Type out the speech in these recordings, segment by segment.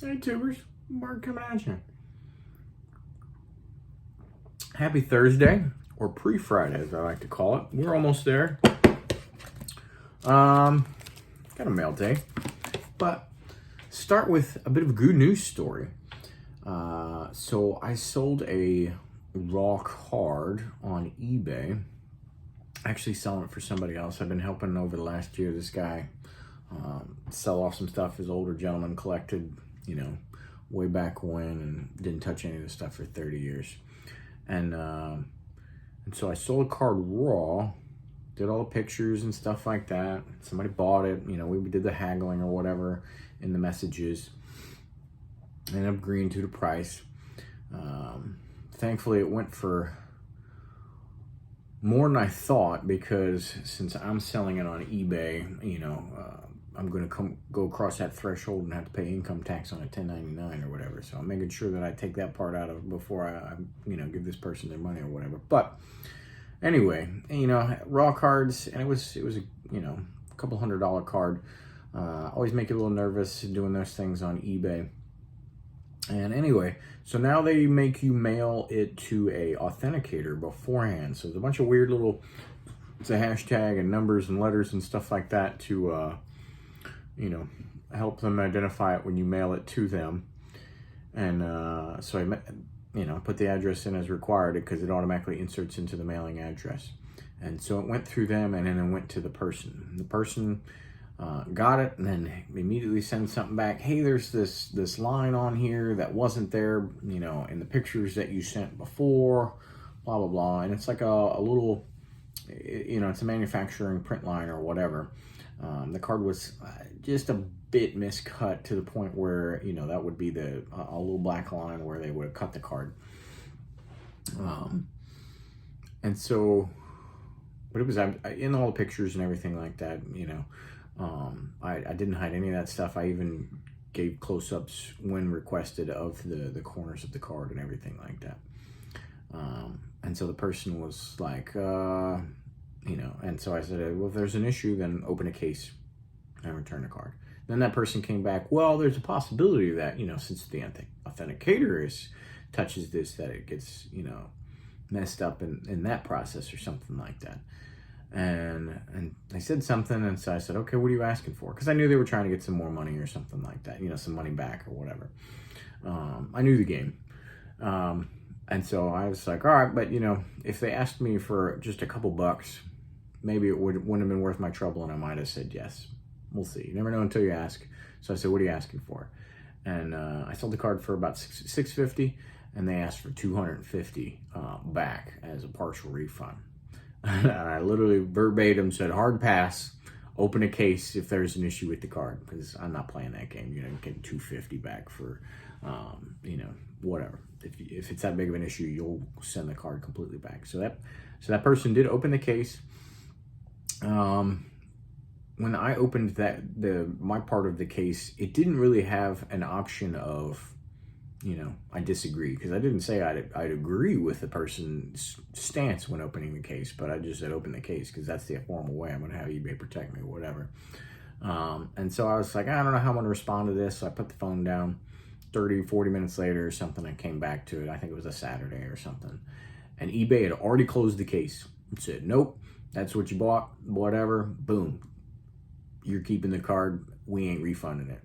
Hey tubers, Mark coming at you. Happy Thursday, or pre-Friday as I like to call it. We're almost there. Got a mail day, but start with a bit of a good news story. So I sold a raw card on eBay. Actually selling it for somebody else. I've been helping over the last year this guy sell off some stuff his older gentleman collected, way back when, and didn't touch any of the stuff for 30 years. And so I sold a card raw, did all the pictures and stuff like that. Somebody bought it, we did the haggling or whatever in the messages. Ended up agreeing to the price. Thankfully, it went for more than I thought, because since I'm selling it on eBay, I'm going to go across that threshold and have to pay income tax on a 1099 or whatever. So I'm making sure that I take that part out of before I give this person their money or whatever. But anyway, raw cards, and it was a couple $100 card. Always make you a little nervous doing those things on eBay. And anyway, so now they make you mail it to a authenticator beforehand. So there's a bunch of weird little, it's a hashtag and numbers and letters and stuff like that to, help them identify it when you mail it to them. And so I, put the address in as required, because it automatically inserts into the mailing address. And so it went through them, and then it went to the person. The person got it, and then immediately sends something back. Hey, there's this line on here that wasn't there, in the pictures that you sent before, blah, blah, blah. And it's like a little, it's a manufacturing print line or whatever. The card was just a bit miscut to the point where, that would be a little black line where they would have cut the card. And so, but it was in all the pictures and everything like that, I didn't hide any of that stuff. I even gave close-ups when requested of the corners of the card and everything like that. And so the person was like, and so I said, well, if there's an issue, then open a case and return the card. Then that person came back, well, there's a possibility that, since the authenticator touches this, that it gets, messed up in that process or something like that. And they said something, and so I said, okay, what are you asking for? Because I knew they were trying to get some more money or something like that, some money back or whatever. I knew the game. And so I was like, all right, but if they asked me for just a couple bucks, maybe it wouldn't have been worth my trouble, and I might have said yes. We'll see. You never know until you ask. So I said, what are you asking for? And I sold the card for about $650, and they asked for $250 back as a partial refund. And I literally verbatim said, hard pass, open a case if there's an issue with the card, because I'm not playing that game. Getting $250 back for, whatever. If it's that big of an issue, you'll send the card completely back. So that person did open the case. When I opened my part of the case, it didn't really have an option of, I disagree, because I didn't say I'd agree with the person's stance when opening the case, but I just said open the case, because that's the formal way. I'm going to have eBay protect me or whatever. And so I was like, I don't know how I'm going to respond to this. So I put the phone down. 30, 40 minutes later or something, I came back to it. I think it was a Saturday or something. And eBay had already closed the case. It said, nope, that's what you bought, whatever, boom. You're keeping the card. We ain't refunding it.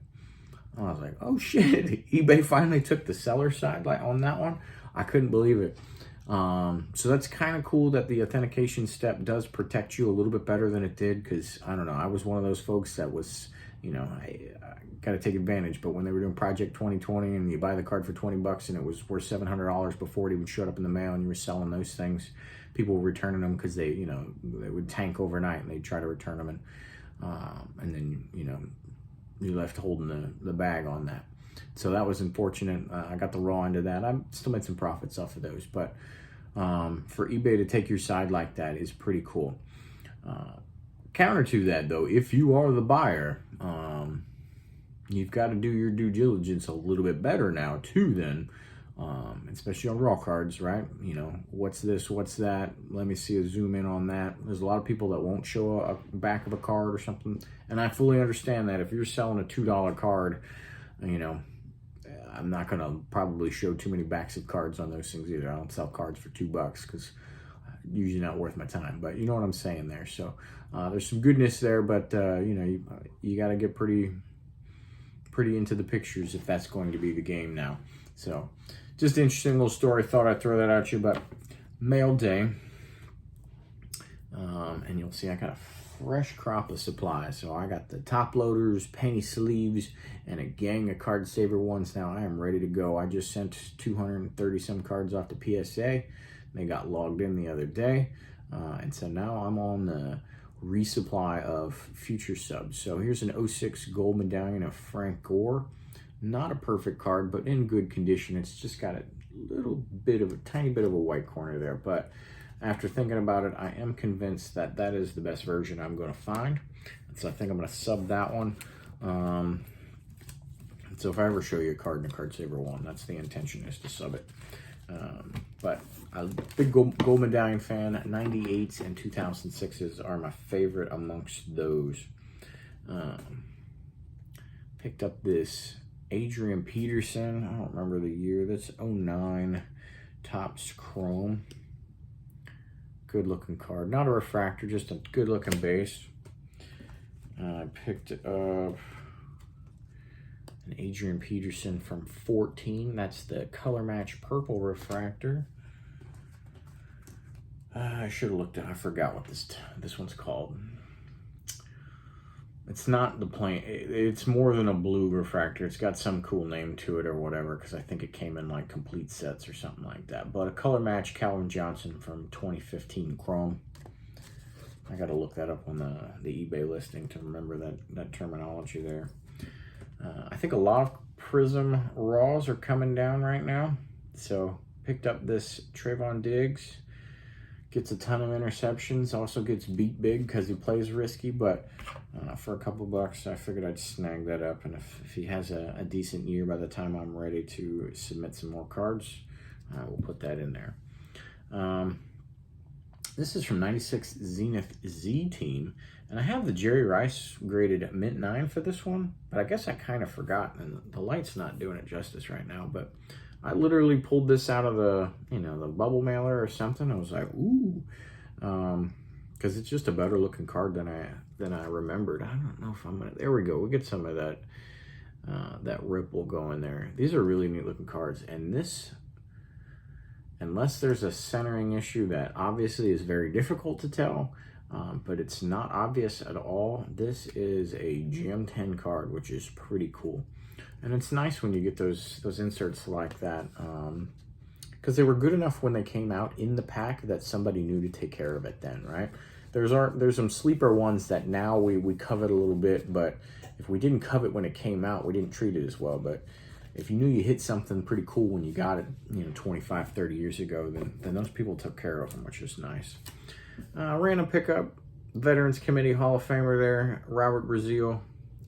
I was like, oh shit, eBay finally took the seller side on that one. I couldn't believe it. So that's kind of cool that the authentication step does protect you a little bit better than it did, because I don't know, I was one of those folks that was, I got to take advantage. But when they were doing Project 2020 and you buy the card for $20 and it was worth $700 before it even showed up in the mail, and you were selling those things, people were returning them because they would tank overnight, and they'd try to return them, and then you left holding the bag on that. So that was unfortunate. I got the raw end of that. I still made some profits off of those, but for eBay to take your side like that is pretty cool. Counter to that, though, if you are the buyer, you've got to do your due diligence a little bit better now too, then, especially on raw cards, right? What's this, what's that? Let me see a zoom in on that. There's a lot of people that won't show a back of a card or something, and I fully understand that. If you're selling a $2 card, I'm not going to probably show too many backs of cards on those things either. I don't sell cards for $2 because usually not worth my time, but you know what I'm saying there. So there's some goodness there, but you know, you got to get pretty into the pictures if that's going to be the game now. So just an interesting little story. Thought I'd throw that at you, but mail day. And you'll see I got a fresh crop of supplies. So I got the top loaders, penny sleeves, and a gang of card saver ones. Now I am ready to go. I just sent 230 some cards off to PSA. They got logged in the other day. And so now I'm on the resupply of future subs. So here's an 06 gold medallion of Frank Gore. Not a perfect card, but in good condition. It's just got a tiny bit of a white corner there, but after thinking about it, I am convinced that that is the best version I'm going to find. So I think I'm going to sub that one. So if I ever show you a card in a card saver one, that's the intention, is to sub it. But I'm a big gold medallion fan. 98s and 2006s are my favorite amongst those. Picked up this Adrian Peterson. I don't remember the year. That's 09 Topps Chrome. Good looking card. Not a refractor, just a good looking base. I picked up an Adrian Peterson from 14. That's the color match purple refractor. I should have looked at, I forgot what this one's called. It's not the plain, it's more than a blue refractor. It's got some cool name to it or whatever, because I think it came in like complete sets or something like that. But a color match Calvin Johnson from 2015 Chrome. I got to look that up on the eBay listing to remember that terminology there. I think a lot of Prism Raws are coming down right now. So picked up this Trayvon Diggs. Gets a ton of interceptions, also gets beat big because he plays risky, but for a couple bucks, I figured I'd snag that up. And if he has a decent year by the time I'm ready to submit some more cards, we'll put that in there. This is from 96 Zenith Z Team, and I have the Jerry Rice graded mint 9 for this one, but I guess I kind of forgot, and the light's not doing it justice right now, but I literally pulled this out of the, you know, the bubble mailer or something. I was like, ooh, because it's just a better looking card than I remembered. I don't know if I'm gonna. There we go. We get some of that that ripple going there. These are really neat looking cards, and this, unless there's a centering issue that obviously is very difficult to tell, but it's not obvious at all. This is a GM10 card, which is pretty cool. And it's nice when you get those inserts like that, because they were good enough when they came out in the pack that somebody knew to take care of it then, right? There's some sleeper ones that now we covet a little bit, but if we didn't covet when it came out, we didn't treat it as well. But if you knew you hit something pretty cool when you got it, you know, 25, 30 years ago, then those people took care of them, which is nice. Random pickup, Veterans Committee Hall of Famer there, Robert Brazile.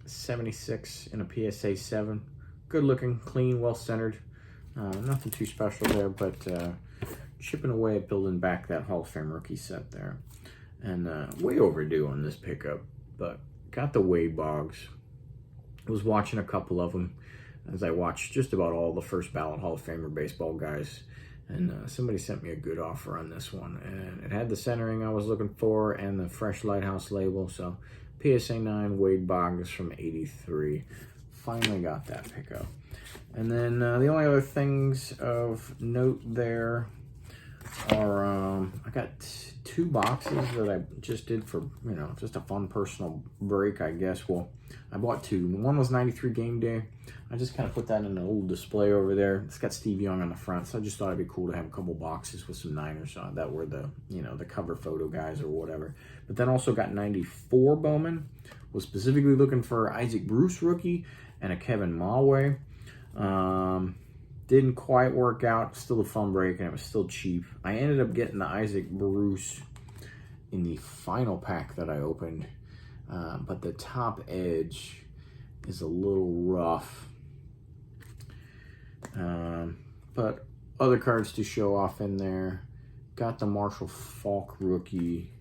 76 in a PSA 7. Good looking, clean, well centered. Nothing too special there, but chipping away at building back that Hall of Fame rookie set there. And way overdue on this pickup, but got the Wade Boggs. I was watching a couple of them as I watched just about all the first ballot Hall of Famer baseball guys. And somebody sent me a good offer on this one. And it had the centering I was looking for and the fresh Lighthouse label. So PSA 9 Wade Boggs from 83. Finally got that pickup. And then the only other things of note there are I got two boxes that I just did for, you know, just a fun personal break, I guess. Well, I bought two. One was 93 Game Day. I just kind of put that in an old display over there. It's got Steve Young on the front, so I just thought it'd be cool to have a couple boxes with some Niners on that were the, you know, the cover photo guys or whatever. But then also got 94 Bowman. Was specifically looking for Isaac Bruce rookie and a Kevin Malway. Didn't quite work out. Still a fun break, and it was still cheap. I ended up getting the Isaac Bruce in the final pack that I opened, but the top edge is a little rough. But other cards to show off in there. Got the Marshall Faulk rookie.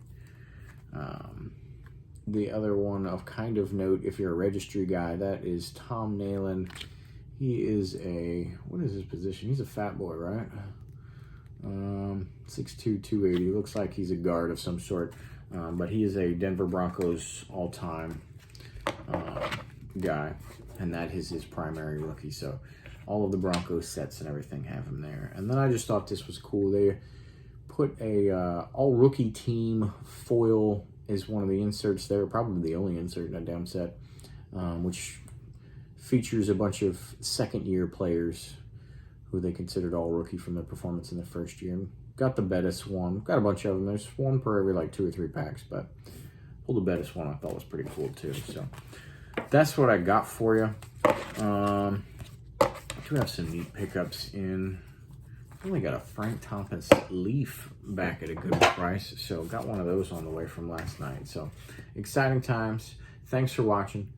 The other one of kind of note, if you're a registry guy, that is Tom Nalen He is what is his position? He's a fat boy, right? 6'2", 280. Looks like he's a guard of some sort. But he is a Denver Broncos all-time guy. And that is his primary rookie. So all of the Broncos sets and everything have him there. And then I just thought this was cool. They put a all-rookie team foil as one of the inserts there. Probably the only insert in a damn set. Which features a bunch of second-year players who they considered all-rookie from their performance in their first year. Got the Bettis one. Got a bunch of them. There's one per every like 2 or 3 packs, but pulled the Bettis one I thought was pretty cool too. So that's what I got for you. I do have some neat pickups in. I only got a Frank Thomas Leaf back at a good price, so got one of those on the way from last night. So exciting times. Thanks for watching.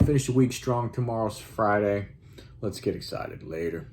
Finish the week strong. Tomorrow's Friday. Let's get excited. Later.